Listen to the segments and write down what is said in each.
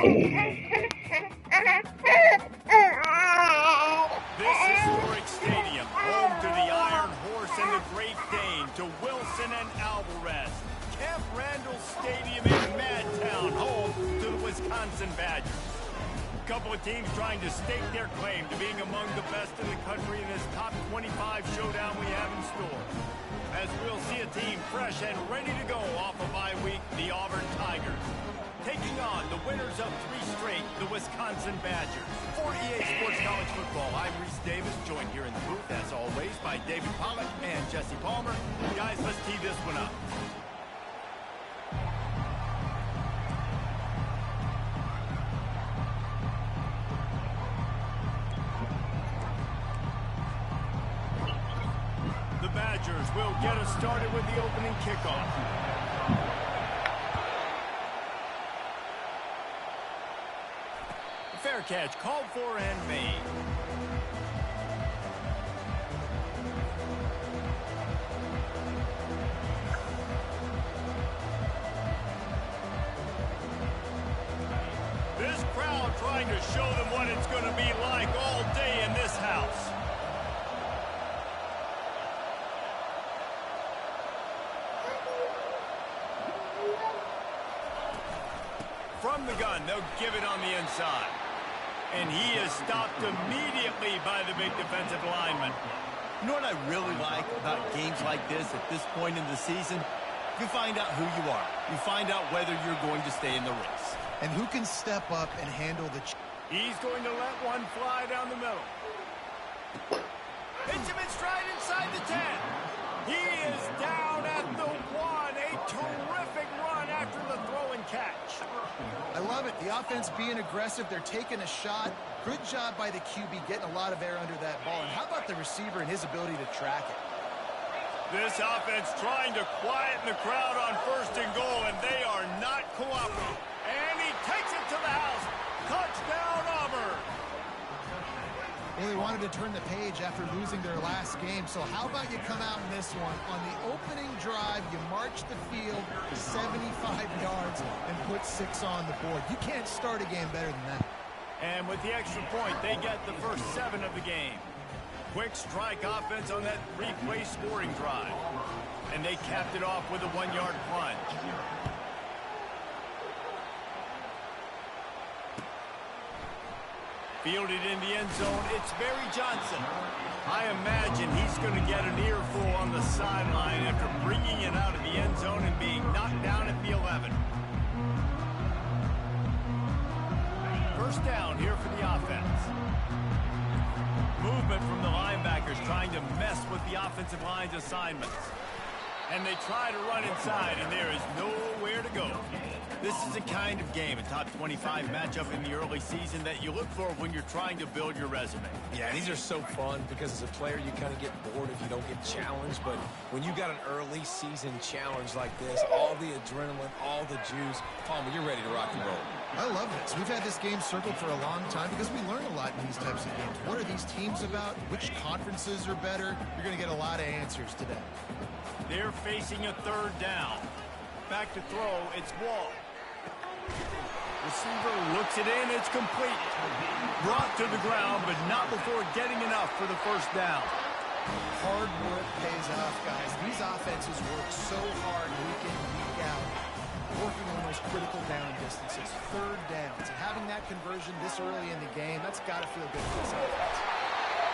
This historic stadium, home to the Iron Horse and the Great Dane, to Wilson and Alvarez. Camp Randall Stadium in Madtown, home to the Wisconsin Badgers. A couple of teams trying to stake their claim to being among the best in the country in this top 25 showdown we have in store. As we'll see a team fresh and ready to go off a bye week, the Auburn Tigers. Taking on the winners of 3 straight, the Wisconsin Badgers. For EA Sports College Football, I'm Reese Davis, joined here in the booth, as always, by David Pollack and Jesse Palmer. Guys, let's tee this one up. The Badgers will get us started with the opening kickoff. Fair catch called for and made. This crowd trying to show them what it's going to be like all day in this house. From the gun, they'll give it on the inside. And he is stopped immediately by the big defensive lineman. You know what I really like about games like this at this point in the season? You find out who you are. You find out whether you're going to stay in the race. And who can step up and handle the... He's going to let one fly down the middle. Hits him in stride inside the 10. He is down at the 1. A terrific run after the throw and catch. I love it. The offense being aggressive. They're taking a shot. Good job by the QB getting a lot of air under that ball. And how about the receiver and his ability to track it? This offense trying to quieten the crowd on 1st and goal, and they are not cooperating. And he takes it to the house. Touchdown, Auburn. Well, they wanted to turn the page after losing their last game. So how about you come out in this one? On the opening drive, you march the field 75 yards and put 6 on the board. You can't start a game better than that. And with the extra point, they get the first 7 of the game. Quick strike offense on that 3-play scoring drive. And they capped it off with a 1-yard plunge. Fielded in the end zone, it's Barry Johnson. I imagine he's going to get an earful on the sideline after bringing it out of the end zone and being knocked down at the 11. First down here for the offense. Movement from the linebackers trying to mess with the offensive line's assignments. And they try to run inside, and there is nowhere to go. This is the kind of game, a top 25 matchup in the early season, that you look for when you're trying to build your resume. Yeah, these are so fun because as a player, you kind of get bored if you don't get challenged. But when you got an early season challenge like this, all the adrenaline, all the juice, Palmer, you're ready to rock and roll. I love this. We've had this game circled for a long time because we learn a lot in these types of games. What are these teams about? Which conferences are better? You're going to get a lot of answers today. They're facing a 3rd down. Back to throw, it's Wall. Receiver looks it in, it's complete. Brought to the ground, but not before getting enough for the first down. Hard work pays off, guys. These offenses work so hard week in, week out, working on those critical down distances, 3rd downs. And having that conversion this early in the game, that's got to feel good for this offense.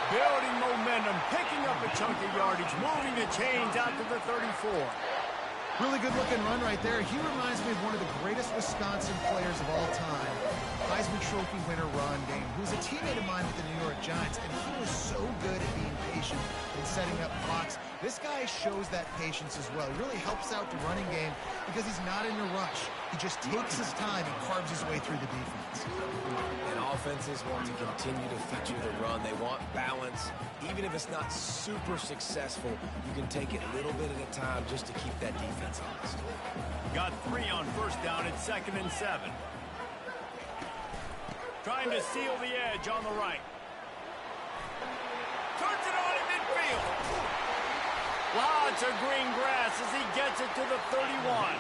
Building momentum, picking up a chunk of yardage, moving the chains out to the 34. Really good-looking run right there. He reminds me of one of the greatest Wisconsin players of all time, Heisman Trophy winner Ron Dane, who was a teammate of mine with the New York Giants, and he was so good at being patient and setting up blocks. This guy shows that patience as well. He really helps out the running game because he's not in a rush. He just takes his time and carves his way through the defense. And offenses want to continue to feature the run. They want balance. Even if it's not super successful, you can take it little bit at a time just to keep that defense honest. Got 3 on 1st down at 2nd and 7. Trying to seal the edge on the right. Turns it on in midfield. Lots of green grass as he gets it to the 31.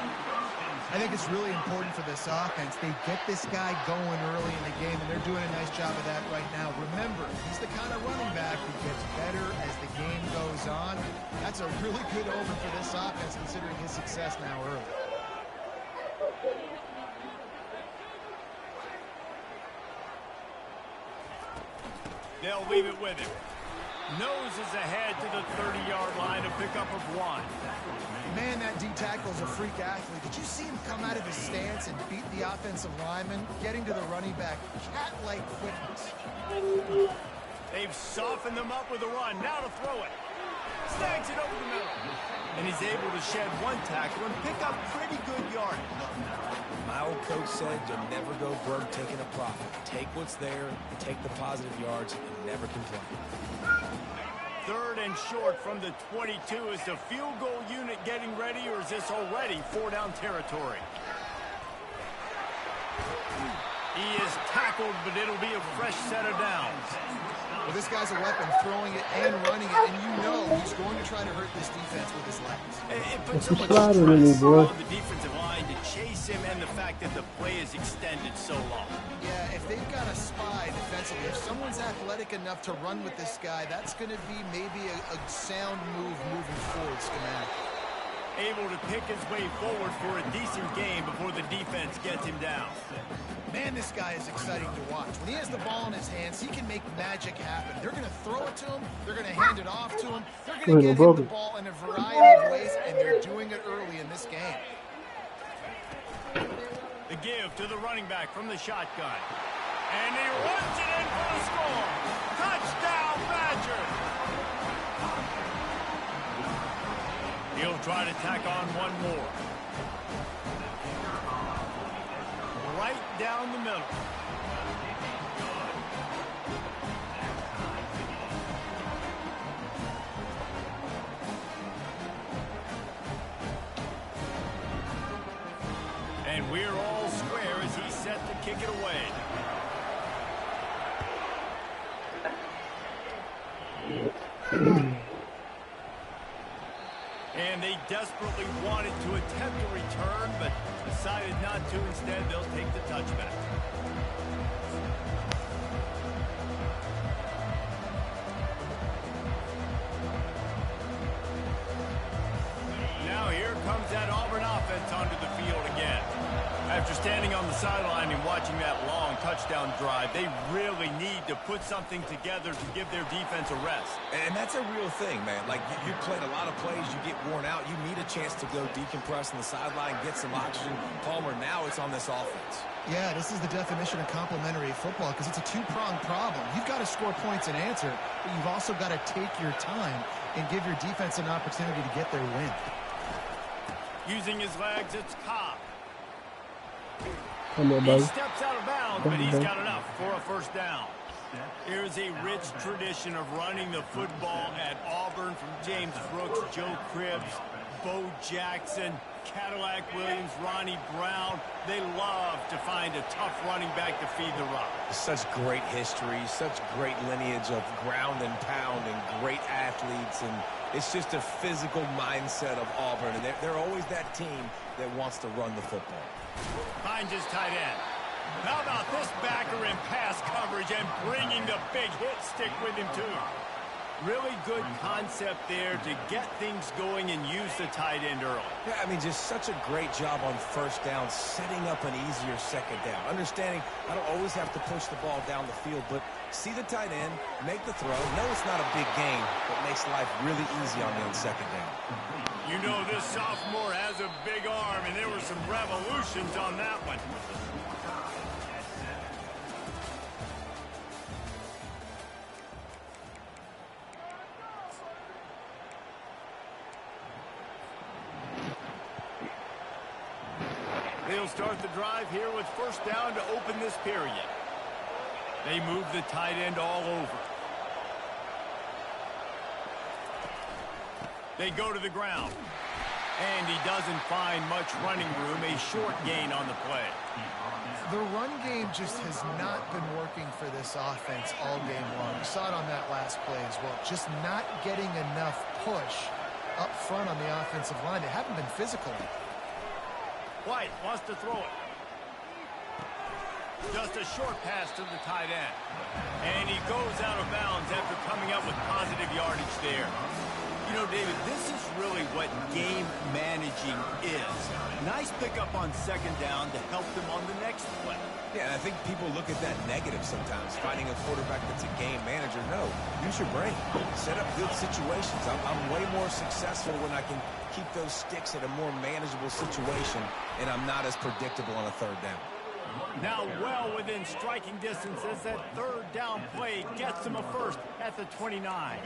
I think it's really important for this offense. They get this guy going early in the game, and they're doing a nice job of that right now. Remember, he's the kind of running back who gets better as the game goes on. That's a really good omen for this offense, considering his success now early. They'll leave it with him. Noses ahead to the 30-yard line, a pickup of 1. Man, that D tackle's a freak athlete. Did you see him come out of his stance and beat the offensive lineman, getting to the running back? Cat-like quickness. They've softened them up with a run. Now to throw it. Snags it over the middle. And he's able to shed 1 tackle and pick up pretty good yardage. My old coach said you'll never go broke taking a profit. Take what's there, take the positive yards, and never complain. 3rd and short from the 22. Is the field goal unit getting ready, or is this already 4-down territory? He is tackled, but it'll be a fresh set of downs. Well, this guy's a weapon, throwing it and running it, and you know he's going to try to hurt this defense with his legs. It puts so much stress on the defensive line to chase him, and the fact that the play is extended so long. Yeah, if they've got a spy defensively, if someone's athletic enough to run with this guy, that's going to be maybe a sound move moving forward schematically. Able to pick his way forward for a decent game before the defense gets him down. Man, this guy is exciting to watch. When he has the ball in his hands, he can make magic happen. They're going to throw it to him. They're going to hand it off to him. They're going to get him the ball in a variety of ways, and they're doing it early in this game. The give to the running back from the shotgun. And he runs it in for the score. Touchdown, Badgers! He'll try to tack on one more. Right down the middle. And we're all square as he's set to kick it away. And they desperately wanted to attempt a return, but decided not to. Instead, they'll take the touchback. Now here comes that Auburn offense onto the field again. After standing on the sideline and watching that long touchdown drive, they really need to put something together to give their defense a rest. And that's a real thing, man. Like, you played a lot of plays, you get worn out, you need a chance to go decompress on the sideline, get some oxygen. Palmer, now it's on this offense. Yeah, this is the definition of complementary football because it's a two-pronged problem. You've got to score points and answer, but you've also got to take your time and give your defense an opportunity to get their win. Using his legs, it's Cobb. Come on, He buddy. steps out of bounds, but he's got enough for a first down. Here's a rich tradition of running the football at Auburn from James Brooks, Joe Cribbs, Bo Jackson, Cadillac Williams, Ronnie Brown. They love to find a tough running back to feed the rock. Such great history, such great lineage of ground and pound and great athletes, and it's just a physical mindset of Auburn, and they're always that team that wants to run the football. Finds his tight end. How about this backer in pass coverage and bringing the big hit stick with him too? Really good concept there to get things going and use the tight end early. Yeah, I mean, just such a great job on first down, setting up an easier second down. Understanding I don't always have to push the ball down the field, but see the tight end, make the throw. No, it's not a big gain, but makes life really easy on me on second down. You know this sophomore has a big arm, and there were some revolutions on that one. They'll start the drive here with first down to open this period. They move the tight end all over. They go to the ground. And he doesn't find much running room. A short gain on the play. The run game just has not been working for this offense all game long. You saw it on that last play as well. Just not getting enough push up front on the offensive line. They haven't been physical. White wants to throw it. Just a short pass to the tight end. And he goes out of bounds after coming up with positive yardage there. You know, David, this is really what game managing is. Nice pickup on second down to help them on the next play. Yeah, and I think people look at that negative sometimes, finding a quarterback that's a game manager. No, use your brain. Set up good situations. I'm way more successful when I can keep those sticks at a more manageable situation, and I'm not as predictable on a third down. Now well within striking distance as that third down play gets him a first at the 29.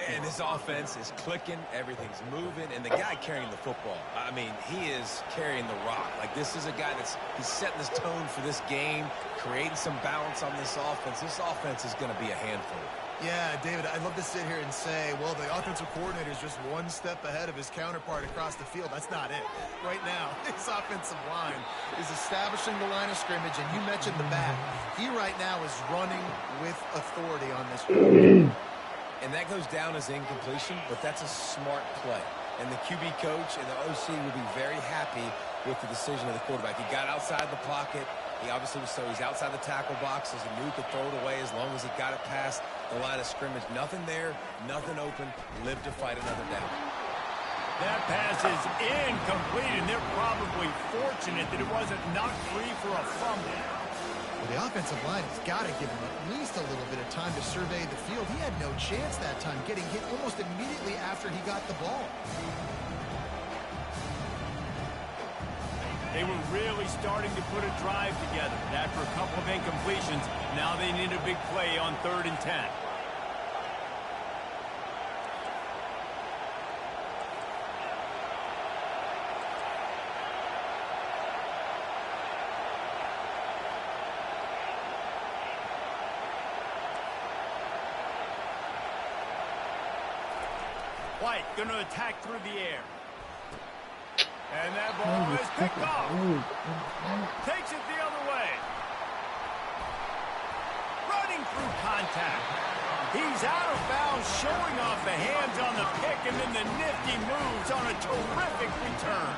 And his offense is clicking, everything's moving, and the guy carrying the football, I mean, he is carrying the rock. Like, this is a guy he's setting this tone for this game, creating some balance on this offense. This offense is going to be a handful. Yeah, David, I'd love to sit here and say, well, the offensive coordinator is just one step ahead of his counterpart across the field. That's not it. Right now, his offensive line is establishing the line of scrimmage, and you mentioned the back. He right now is running with authority on this drive. And that goes down as incompletion, but that's a smart play. And the QB coach and the OC will be very happy with the decision of the quarterback. He got outside the pocket. He obviously he's outside the tackle boxes. He knew he could throw it away as long as he got it past the line of scrimmage. Nothing there, nothing open. Live to fight another down. That pass is incomplete, and they're probably fortunate that it wasn't knocked free for a fumble. Well, the offensive line has got to give him at least a little bit of time to survey the field. He had no chance that time, getting hit almost immediately after he got the ball. They were really starting to put a drive together. After a couple of incompletions, now they need a big play on 3rd and 10. White going to attack through the air. And that ball is picked off. Takes it the other way. Running through contact. He's out of bounds, showing off the hands on the pick, and then the nifty moves on a terrific return.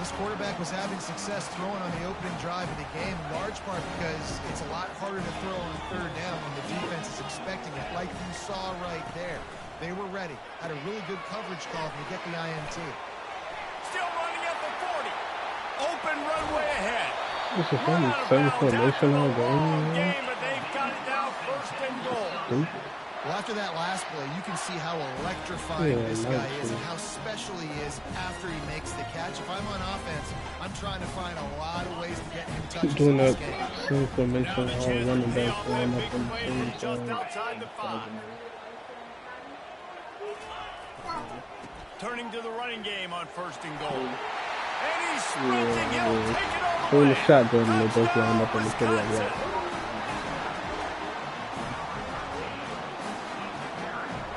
This quarterback was having success throwing on the opening drive of the game, in large part because it's a lot harder to throw on 3rd down when the defense is expecting it, like you saw right there. They were ready. Had a really good coverage call to get the INT. Still running at the 40. Open runway ahead. This is only 7 formation all game, but they've got it now 1st and goal. Well, after that last play, you can see how electrifying this guy is and how special he is after he makes the catch. If I'm on offense, I'm trying to find a lot of ways to get him touches in this game. Same formation all running back line up on the same just outside the 5. Turning to the running game on 1st and goal. And he's sprinting. He'll take it all the way. the shotgun, and they both line up on the field like that.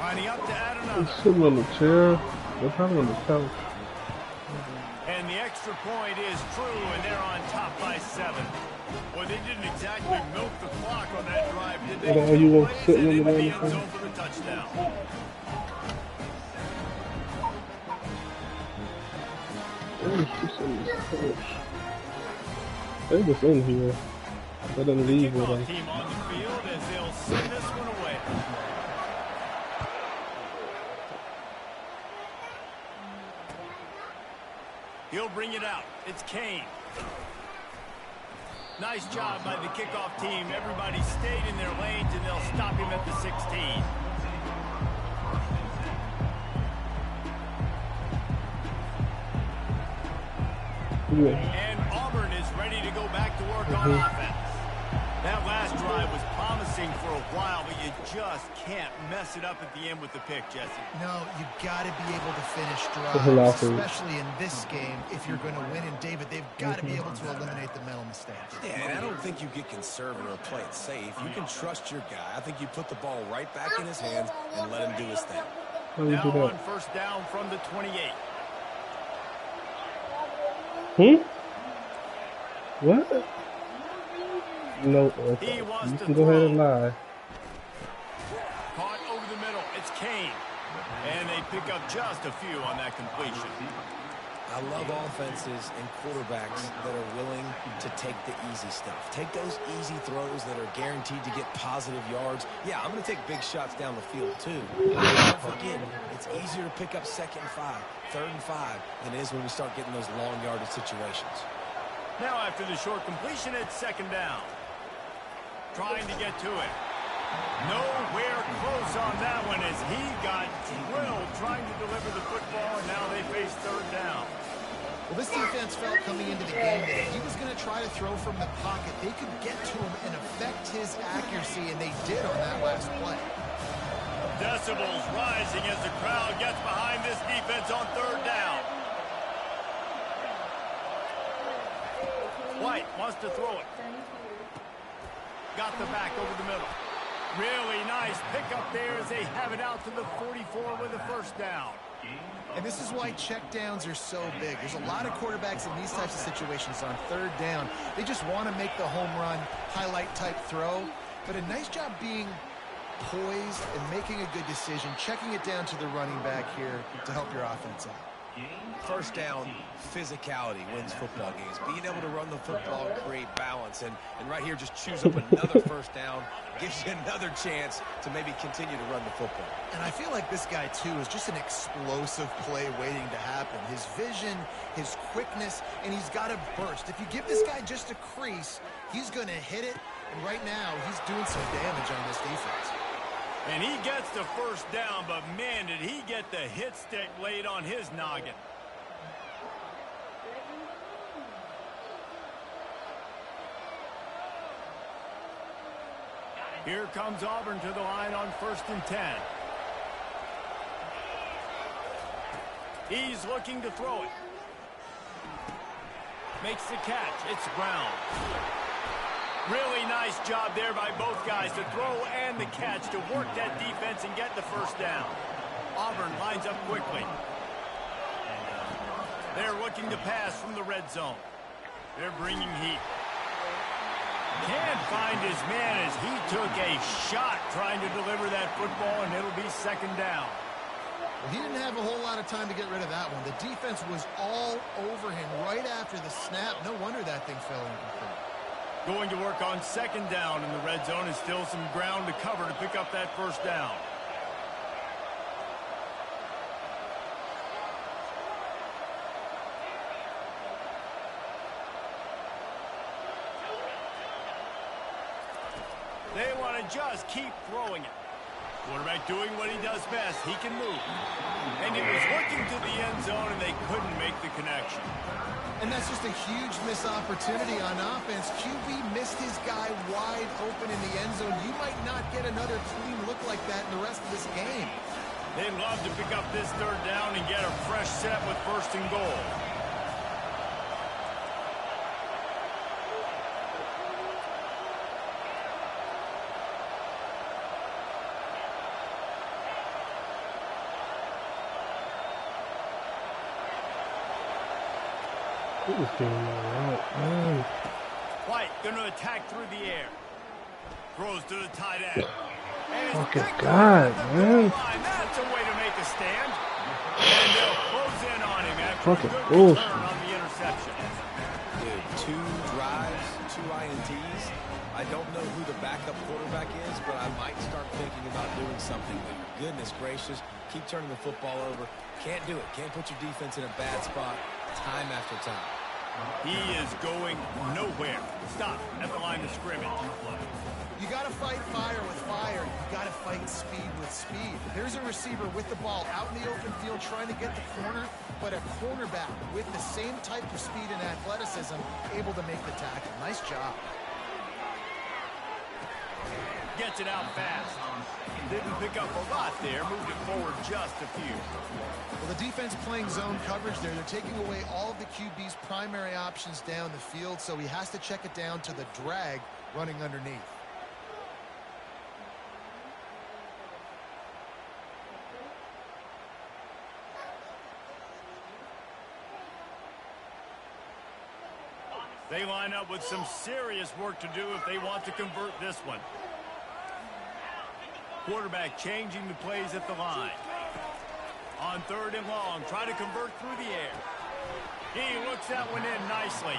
Lining up to add another. He's sitting on the chair. They're probably on the couch. And the extra point is true, and they're on top by 7. Well, they didn't exactly milk the clock on that drive, did they? Well, you won't sit in in the the end zone for the touchdown. They're just in here. Let them leave with them. Team on the field as they'll send this one away. He'll bring it out. It's Kane. Nice job by the kickoff team. Everybody stayed in their lanes, and they'll stop him at the 16. And Auburn is ready to go back to work on offense. That last drive was promising for a while, but you just can't mess it up at the end with the pick, Jesse. No, you got to be able to finish drives, especially in this game. If you're going to win, and David, they've got to be able to eliminate the mental mistakes. Yeah, and I don't think you get conservative or play it safe. You can trust your guy. I think you put the ball right back in his hands and let him do his thing. Now on 1st down from the 28. What? No, you can go ahead and lie. Caught over the middle. It's Kane. And they pick up just a few on that completion. I love offenses and quarterbacks that are willing to take the easy stuff. Take those easy throws that are guaranteed to get positive yards. Yeah, I'm going to take big shots down the field too. Don't forget, it's easier to pick up 2nd and 5, 3rd and 5 than it is when we start getting those long yardage situations. Now after the short completion, it's 2nd down. Trying to get to it. Nowhere close on that one as he got drilled trying to deliver the football, and now they face 3rd down. Well, this defense felt coming into the game that if he was going to try to throw from the pocket, they could get to him and affect his accuracy, and they did on that last play. Decibels rising as the crowd gets behind this defense on 3rd down. White wants to throw it. Got the back over the middle. Really nice pickup there as they have it out to the 44 with a 1st down. And this is why checkdowns are so big. There's a lot of quarterbacks in these types of situations on 3rd down. They just want to make the home run, highlight type throw. But a nice job being poised and making a good decision, checking it down to the running back here to help your offense out. 1st down, physicality wins football games. Being able to run the football and create balance. And right here, just choose up another 1st down. Gives you another chance to maybe continue to run the football. And I feel like this guy, too, is just an explosive play waiting to happen. His vision, his quickness, and he's got a burst. If you give this guy just a crease, he's going to hit it. And right now, he's doing some damage on this defense. And he gets the 1st down, but man, did he get the hit stick laid on his noggin. Here comes Auburn to the line on 1st and 10. He's looking to throw it. Makes the catch. It's Brown. Really nice job there by both guys to throw and the catch to work that defense and get the 1st down. Auburn lines up quickly. They're looking to pass from the red zone. They're bringing heat. Can't find his man as he took a shot trying to deliver that football, and it'll be 2nd down. Well, he didn't have a whole lot of time to get rid of that one. The defense was all over him right after the snap. No wonder that thing fell incomplete. Going to work on 2nd down in the red zone, and still some ground to cover to pick up that 1st down. They want to just keep throwing it. Quarterback doing what he does best. He can move. And he was looking to the end zone, and they couldn't make the connection. And that's just a huge missed opportunity on offense. QB missed his guy wide open in the end zone. You might not get another clean look like that in the rest of this game. They'd love to pick up this 3rd down and get a fresh set with 1st and goal. White going to attack through the air. Throws to the tight end. Fucking God, man. That's a way to make a stand. And they'll close in on him after Fucking a good bullshit. return on the interception. Dude, 2 drives, 2 INTs. I don't know who the backup quarterback is, but I might start thinking about doing something. But goodness gracious, keep turning the football over. Can't do it. Can't put your defense in a bad spot time after time. He is going nowhere. Stop at the line of scrimmage. You got to fight fire with fire. You got to fight speed with speed. There's a receiver with the ball out in the open field trying to get the corner, but a cornerback with the same type of speed and athleticism able to make the tackle. Nice job. Gets it out fast. Didn't pick up a lot there. Moved it forward just a few. Well, the defense playing zone coverage there. They're taking away all of the QB's primary options down the field, so he has to check it down to the drag running underneath. They line up with some serious work to do if they want to convert this one. Quarterback changing the plays at the line. On 3rd and long, trying to convert through the air. He looks that one in nicely.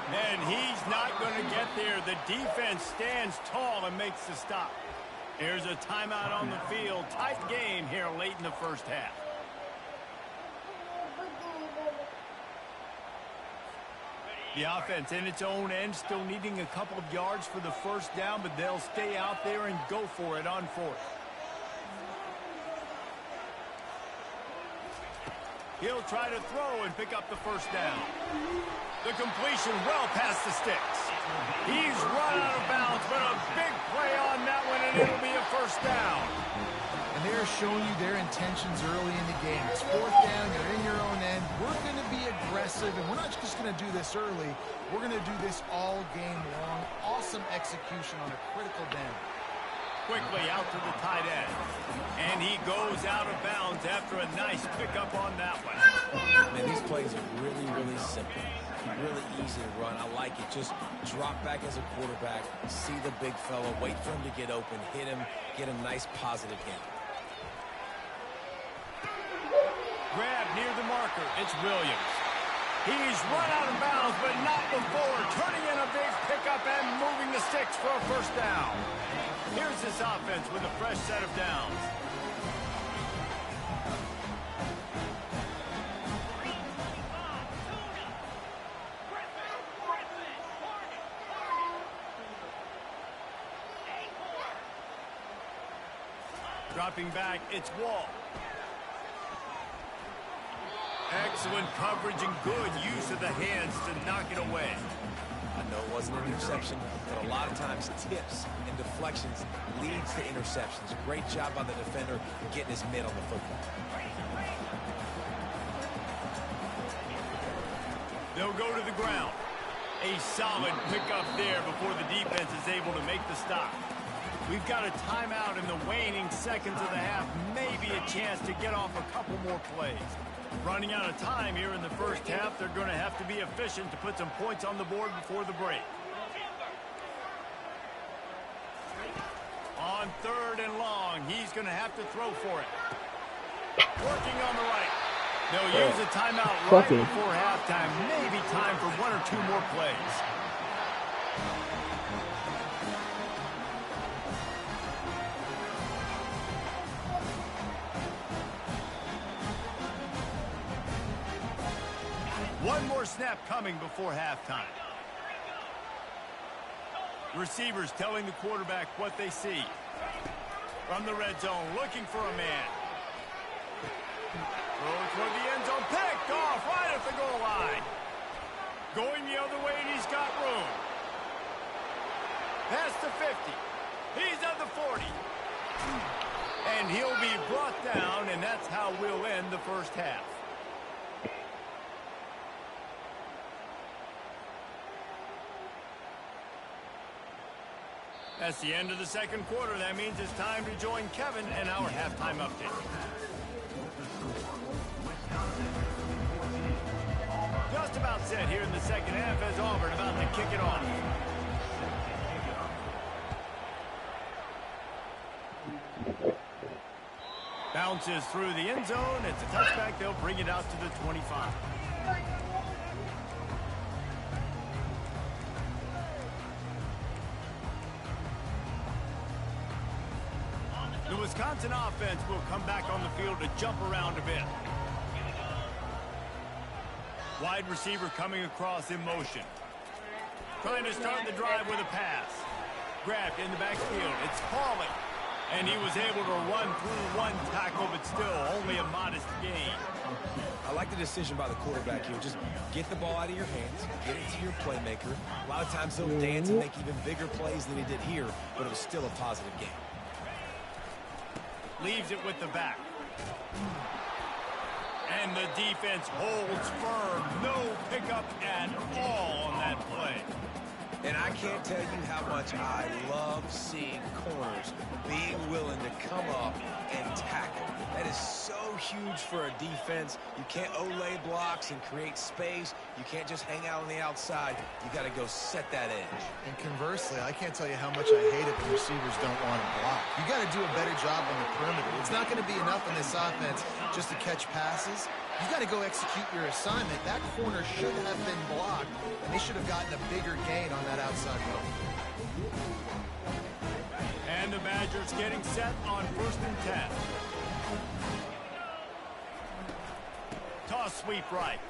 And he's not going to get there. The defense stands tall and makes the stop. Here's a timeout on the field. Tight game here late in the first half. The offense in its own end, still needing a couple of yards for the first down, but they'll stay out there and go for it on fourth. He'll try to throw and pick up the first down. The completion well past the sticks. He's run out of bounds, but a big play on that one, and it'll be a first down. And they're showing you their intentions early in the game. It's fourth down, you're in your own end. We're going to be aggressive, and we're not just going to do this early. We're going to do this all game long. Awesome execution on a critical down. Quickly out to the tight end. And he goes out of bounds after a nice pickup on that one. Man, these plays are really, really simple. Really easy to run. I like it. Just drop back as a quarterback, see the big fella, wait for him to get open, hit him, get a nice positive hit. Grab near the marker. It's Williams. He's run out of bounds, but not before. Turning in a big pickup and moving the sticks for a first down. Here's this offense with a fresh set of downs. Dropping back, it's Wall. Excellent coverage and good use of the hands to knock it away. I know it wasn't an interception, but a lot of times tips and deflections leads to interceptions. Great job by the defender getting his mitt on the football. They'll go to the ground. A solid pickup there before the defense is able to make the stop. We've got a timeout in the waning seconds of the half. Maybe a chance to get off a couple more plays. Running out of time here in the first half. They're going to have to be efficient to put some points on the board before the break. On third and long, he's going to have to throw for it. Working on the right. They'll use a timeout right before halftime. Maybe time for one or two more plays. One more snap coming before halftime. Receivers telling the quarterback what they see. From the red zone, looking for a man. Throw toward the end zone, picked off right at the goal line. Going the other way, and he's got room. Past the 50. He's at the 40. And he'll be brought down, and that's how we'll end the first half. That's the end of the second quarter. That means it's time to join Kevin and our halftime update. Just about set here in the second half as Auburn about to kick it off. Bounces through the end zone. It's a touchback. They'll bring it out to the 25. The Wisconsin offense will come back on the field to jump around a bit. Wide receiver coming across in motion. Trying to start the drive with a pass. Grabbed in the backfield. It's Pauly. And he was able to run through one tackle, but still only a modest gain. I like the decision by the quarterback here. Just get the ball out of your hands, get it to your playmaker. A lot of times he'll dance and make even bigger plays than he did here, but it was still a positive game. Leaves it with the back. And the defense holds firm. No pickup at all on that play. And I can't tell you how much I love seeing corners being willing to come up and tackle. That is so huge for a defense. You can't olay blocks and create space. You can't just hang out on the outside. You got to go set that edge. And conversely, I can't tell you how much I hate it when receivers don't want to block. You got to do a better job on the perimeter. It's not going to be enough in this offense just to catch passes. You got to go execute your assignment. That corner should have been blocked, and they should have gotten a bigger gain on that outside run. And the Badgers getting set on 1st and 10. Toss sweep right.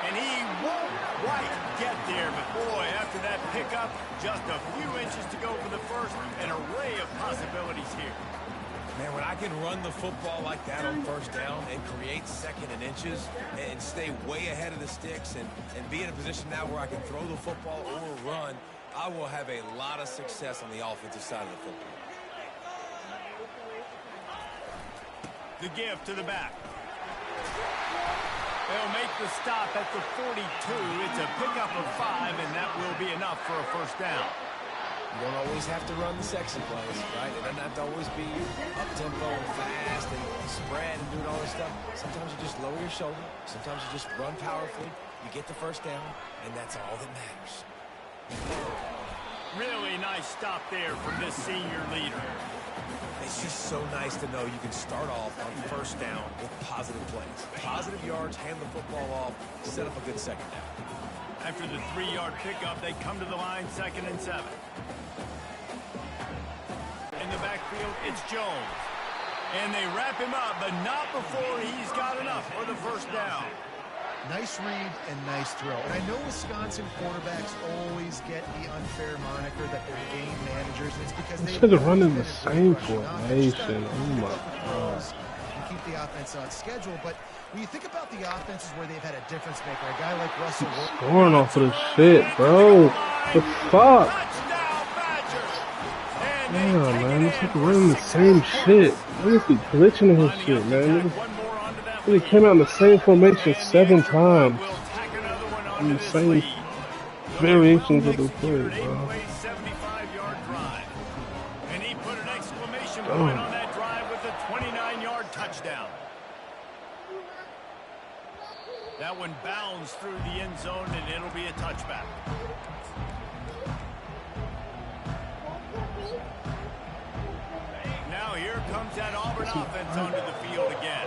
And he won't quite get there, but boy, after that pickup, just a few inches to go for the first. An array of possibilities here. Man, when I can run the football like that on 1st down and create 2nd and inches and stay way ahead of the sticks and be in a position now where I can throw the football or run, I will have a lot of success on the offensive side of the football. The give to the back. They'll make the stop at the 42. It's a pickup of 5, and that will be enough for a 1st down. You don't always have to run the sexy plays, right? It doesn't have to always be up-tempo and fast and spread and doing all this stuff. Sometimes you just lower your shoulder. Sometimes you just run powerfully. You get the 1st down, and that's all that matters. Really nice stop there from this senior leader. It's just so nice to know you can start off on 1st down with positive plays. Positive yards, hand the football off, set up a good 2nd down. After the 3-yard pickup, they come to the line 2nd and 7. In the backfield, it's Jones. And they wrap him up, but not before he's got enough for the 1st down. Nice read and nice throw. And I know Wisconsin quarterbacks always get the unfair moniker that they're game managers. And it's because they're running the same formation. Oh my God. And keep the offense on schedule. But when you think about the offenses where they've had a difference maker, a guy like Russell Wilson. Scoring off of this shit, bro. The fuck? Yeah, man, it's like running the same shit. Niggas be glitching in his shit, man. He came out in the same formation 7 times. In the same variations of the play, bro. And he put an exclamation point on that drive with a 29-yard touchdown. That one bounds through the end zone, and it'll be a touchback. Now here comes that Auburn offense onto the field again.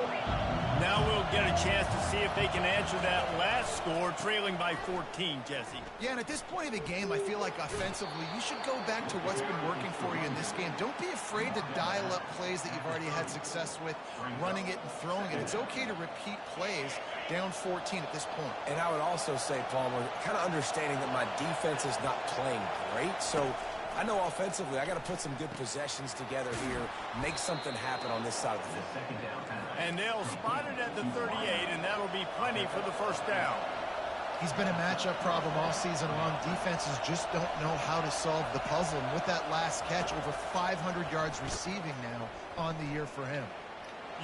Now we'll get a chance to see if they can answer that last score, trailing by 14, Jesse. Yeah, and at this point of the game, I feel like offensively, you should go back to what's been working for you in this game. Don't be afraid to dial up plays that you've already had success with, running it and throwing it. It's okay to repeat plays down 14 at this point. And I would also say, Palmer, kind of understanding that my defense is not playing great, so I know offensively I got to put some good possessions together here, make something happen on this side of the field. And they'll spot it at the 38, and that'll be plenty for the 1st down. He's been a matchup problem all season long. Defenses just don't know how to solve the puzzle. And with that last catch, over 500 yards receiving now on the year for him.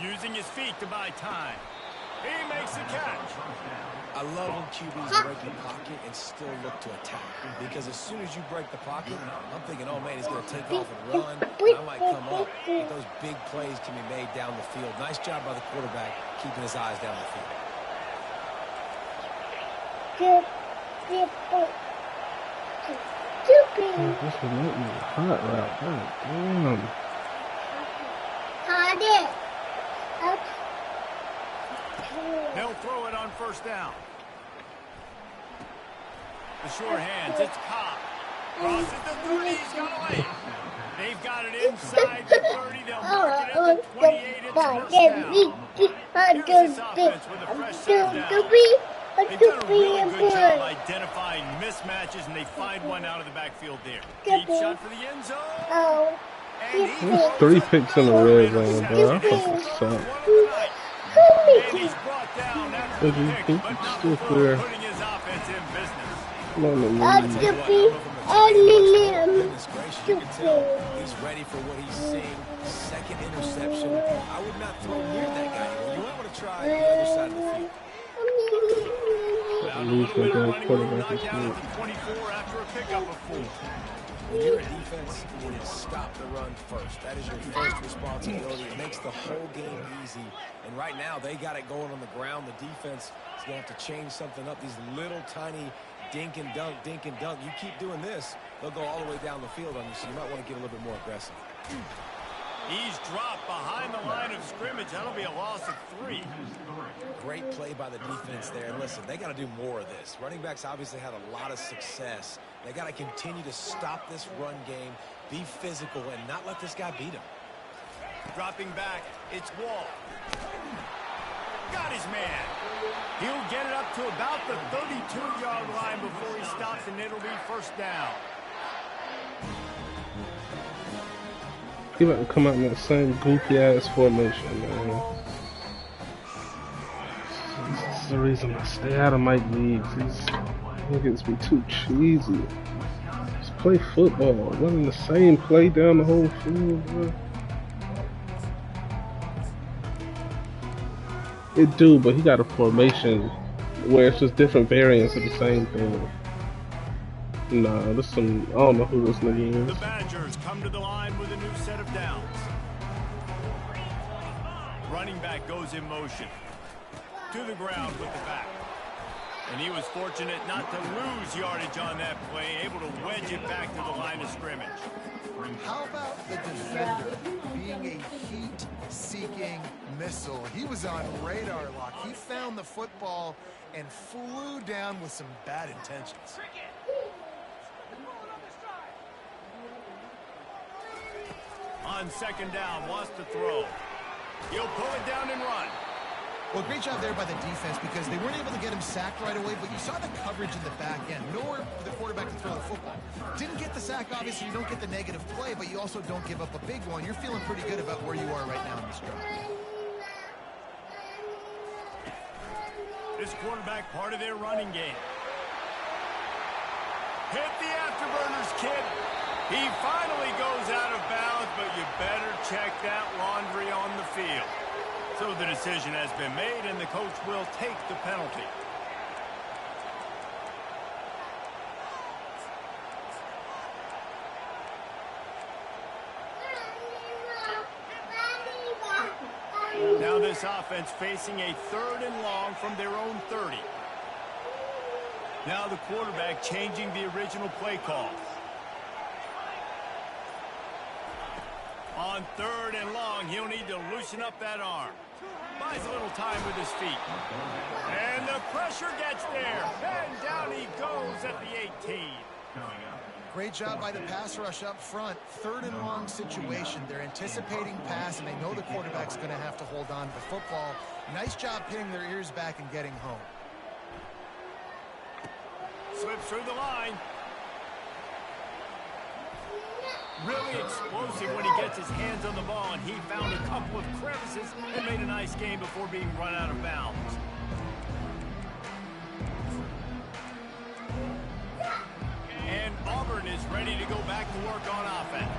Using his feet to buy time. He makes the catch. I love when QBs break the pocket and still look to attack. Because as soon as you break the pocket, I'm thinking, oh, man, he's going to take off and run. I might come up. But those big plays can be made down the field. Nice job by the quarterback keeping his eyes down the field. This would make me hot right now. Damn. They'll throw it on 1st down. The short hands, it's Cobb. Crosses the 30, he's got away. They've got it inside the 30. They'll mark it at the 28. It's 1st down. Here's this offense with a fresh set down. They've done a really good job identifying mismatches, and they find one out of the backfield there. Deep shot for the end zone. There's 3 picks in the red zone, bro. That fucking sucks. And he's brought down after the pick, but not still before clear. putting his offense in business. Come on, man. You can tell he's ready for what he's seeing. 2nd interception. I would not throw near that guy. You might want to try the other side of the field. About a little bit of running room knocked out at the 24 after a pickup of 4. When you're a defense, you need to stop the run first. That is your first responsibility. It makes the whole game easy. And right now, they got it going on the ground. The defense is going to have to change something up. These little tiny dink and dunk, dink and dunk. You keep doing this, they'll go all the way down the field on you, so you might want to get a little bit more aggressive. He's dropped behind the line of scrimmage. That'll be a loss of 3. Great play by the defense there. And listen, they got to do more of this. Running backs obviously had a lot of success. They got to continue to stop this run game, be physical, and not let this guy beat him. Dropping back, it's Wall. Got his man. He'll get it up to about the 32-yard line before he stops, and it'll be first down. He about to come out in that same goofy-ass formation, man. This is the reason I stay out of Mike leagues. He gets me too cheesy. Just play football. Running the same play down the whole field, bro. It do, but he got a formation where it's just different variants of the same thing. Nah, this some, I don't know who this nigga is. The Badgers come to the line with a new set of downs. Running back goes in motion. To the ground with the back. And he was fortunate not to lose yardage on that play, able to wedge it back to the line of scrimmage. How about the defender being a heat-seeking missile? He was on radar lock. He found the football and flew down with some bad intentions. On second down, wants to throw. He'll pull it down and run. Well, great job there by the defense because they weren't able to get him sacked right away, but you saw the coverage in the back end. Nowhere for the quarterback to throw the football. Didn't get the sack, obviously. You don't get the negative play, but you also don't give up a big one. You're feeling pretty good about where you are right now in this drive. This quarterback part of their running game. Hit the afterburners, kid. He finally goes out of bounds, but you better check that laundry on the field. So the decision has been made, and the coach will take the penalty. Now this offense facing a 3rd and long from their own 30. Now the quarterback changing the original play call. On 3rd and long, he'll need to loosen up that arm. Buys a little time with his feet. And the pressure gets there. And down he goes at the 18. Great job by the pass rush up front. 3rd and long situation. They're anticipating pass, and they know the quarterback's going to have to hold on to the football. Nice job pinning their ears back and getting home. Slips through the line. Really explosive when he gets his hands on the ball, and he found a couple of crevices and made a nice game before being run out of bounds. And Auburn is ready to go back to work on offense.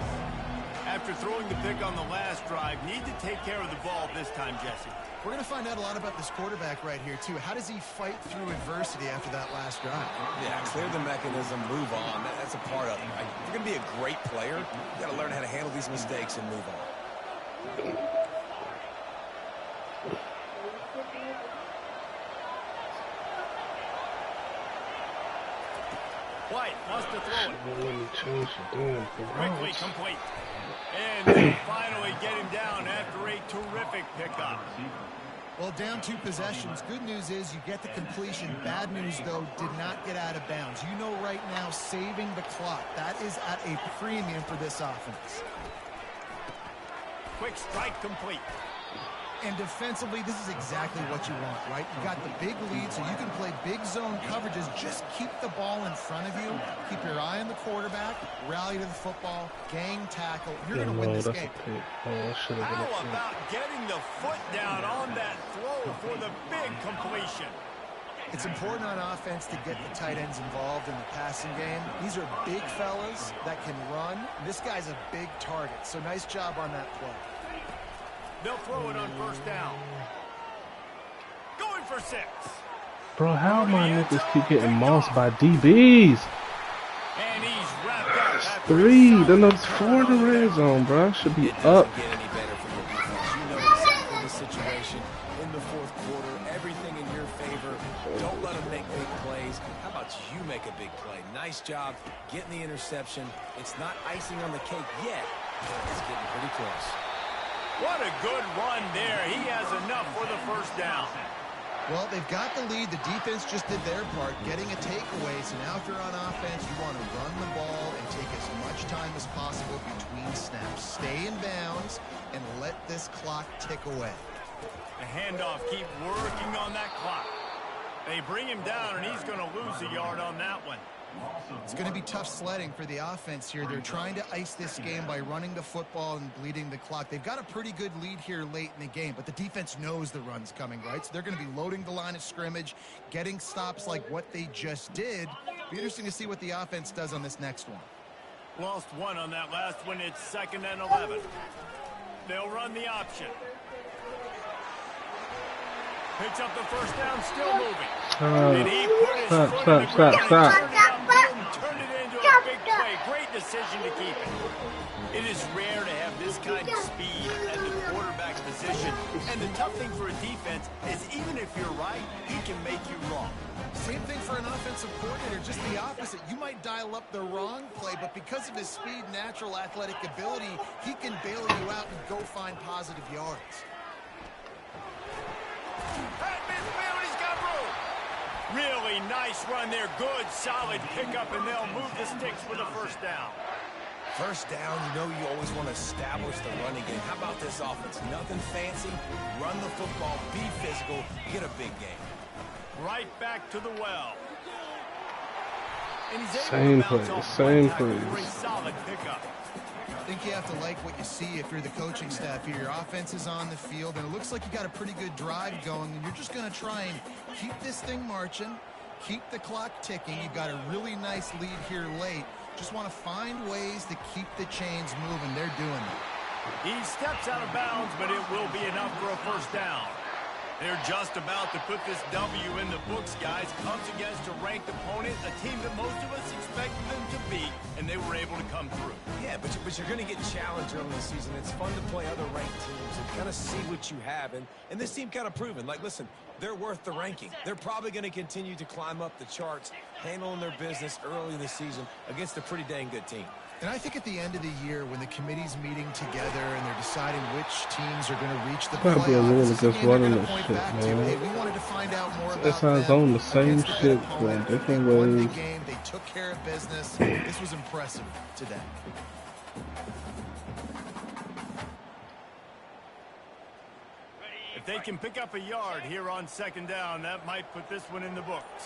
After throwing the pick on the last drive, need to take care of the ball this time, Jesse. We're going to find out a lot about this quarterback right here, too. How does he fight through adversity after that last drive? Yeah, clear the mechanism, move on. That's a part of it. If you're going to be a great player, you got to learn how to handle these mistakes and move on. White wants to throw it. Let me change the damn Quickly complete. And they finally get him down after a terrific pickup. Well, down 2 possessions. Good news is you get the completion. Bad news, though, did not get out of bounds. You know right now, saving the clock. That is at a premium for this offense. Quick strike complete. And defensively, this is exactly what you want, right? You got the big lead, so you can play big zone coverages. Just keep the ball in front of you. Keep your eye on the quarterback. Rally to the football. Gang tackle. You're going to win this game. How about getting the foot down on that throw for the big completion? It's important on offense to get the tight ends involved in the passing game. These are big fellas that can run. This guy's a big target, so nice job on that play. They'll throw it on first down. Going for 6. Bro, how my niggas keep getting mossed by DBs? And he's wrapped up. That's 3. Then that's 4 in the red zone, bro. Should be up. Get any better from your defense. You know exactly the situation in the 4th quarter. Everything in your favor. Don't let them make big plays. How about you make a big play? Nice job getting the interception. It's not icing on the cake yet, but it's getting pretty close. What a good run there. He has enough for the first down. Well, they've got the lead. The defense just did their part, getting a takeaway. So now if you're on offense, you want to run the ball and take as much time as possible between snaps. Stay in bounds and let this clock tick away. The handoff, keep working on that clock. They bring him down, and he's going to lose a yard on that one. It's going to be tough sledding for the offense here. They're trying to ice this game by running the football and bleeding the clock. They've got a pretty good lead here late in the game, but the defense knows the run's coming, right? So they're going to be loading the line of scrimmage, getting stops like what they just did. Be interesting to see what the offense does on this next one. Lost one on that last one. It's 2nd and 11. They'll run the option. Picks up the first down, still moving. And he put his foot in the ground and turned it into a big play. Great decision to keep it. It is rare to have this kind of speed at the quarterback position. And the tough thing for a defense is even if you're right, he can make you wrong. Same thing for an offensive coordinator, just the opposite. You might dial up the wrong play, but because of his speed, natural athletic ability, he can bail you out and go find positive yards. At midfield, he's got room. Really nice run there. Good, solid pickup, and they'll move the sticks for the first down. First down, you know you always want to establish the running game. How about this offense? Nothing fancy. Run the football, be physical, get a big game. Right back to the well. And he's Same play, same play. Great solid pickup. I think you have to like what you see if you're the coaching staff here. Your offense is on the field, and it looks like you got a pretty good drive going, and you're just going to try and keep this thing marching, keep the clock ticking. You've got a really nice lead here late. Just want to find ways to keep the chains moving. They're doing it. He steps out of bounds, but it will be enough for a first down. They're just about to put this W in the books, guys. Comes against a ranked opponent, a team that most of us expected them to beat, and they were able to come through. Yeah, but you're going to get challenged early in the season. It's fun to play other ranked teams and kind of see what you have. And this team kind of proven, like, listen, they're worth the ranking. They're probably going to continue to climb up the charts, handling their business early in the season against a pretty dang good team. And I think at the end of the year, when the committee's meeting together and they're deciding which teams are going to reach the playoffs, be a little just running this point shit, back to, man. hey, we wanted to find out more about That's how it's them on the same against a good shit opponent. for different They won the ways. game. They took care of business. This was impressive today. If they can pick up a yard here on 2nd down, that might put this one in the books.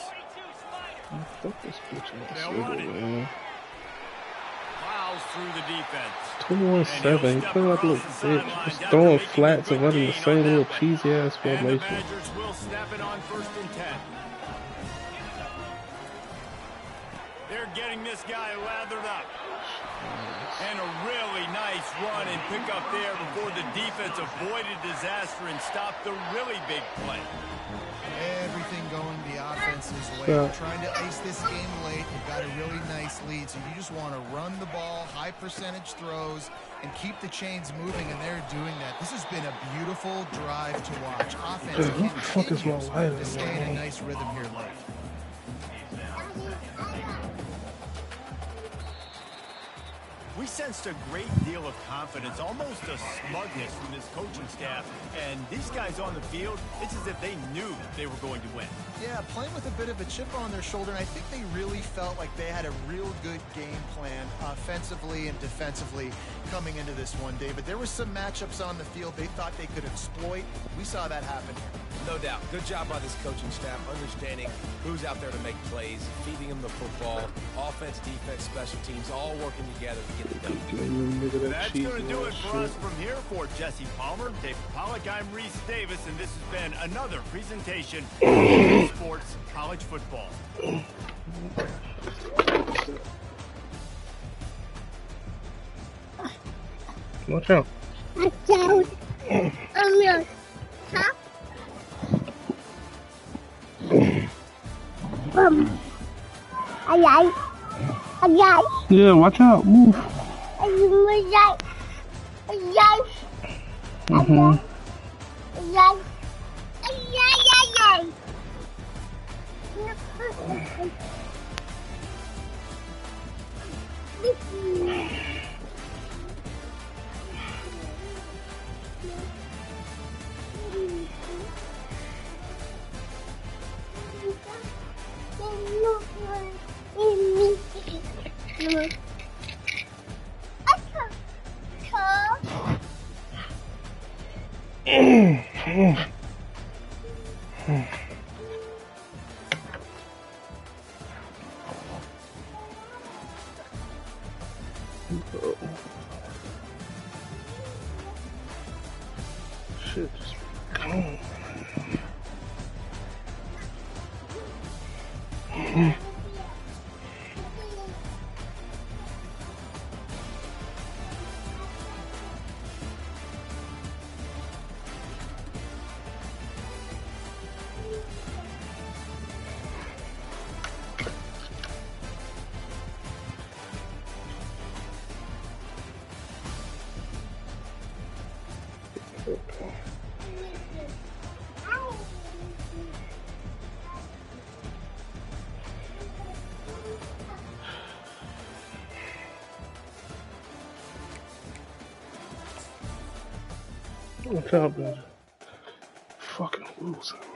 Fuck this bitch ass They'll nigga, run it. man. Plows through the defense. 21-7. He playing like a little bitch. Just throwing flats and running the same little cheesy ass And the formation. Badgers will snap it on 1st and 10. They're getting this guy lathered up. And a really nice run and pick up there before the defense avoided disaster and stopped the really big play. Everything going the offense's way. They're trying to ice this game late. You've got a really nice lead, so you just want to run the ball, high percentage throws, and keep the chains moving, and they're doing that. This has been a beautiful drive to watch. Offense Dude, who the fuck is my continues lighter, to stay in a man? nice rhythm here late. We sensed a great deal of confidence, almost a smugness from this coaching staff. And these guys on the field, it's as if they knew they were going to win. Yeah, playing with a bit of a chip on their shoulder, and I think they really felt like they had a real good game plan offensively and defensively coming into this one, David. There were some matchups on the field they thought they could exploit. We saw that happen here. No doubt. Good job by this coaching staff, understanding who's out there to make plays, feeding them the football, offense, defense, special teams, all working together to get the done. That's going to do it for us from here. For Jesse Palmer, David Pollack, I'm Reese Davis, and this has been another presentation of Sports College Football. Watch out. Yeah, watch out. Move. Mm-hmm. Shit, just gone. Look out, man. Fucking losing, man.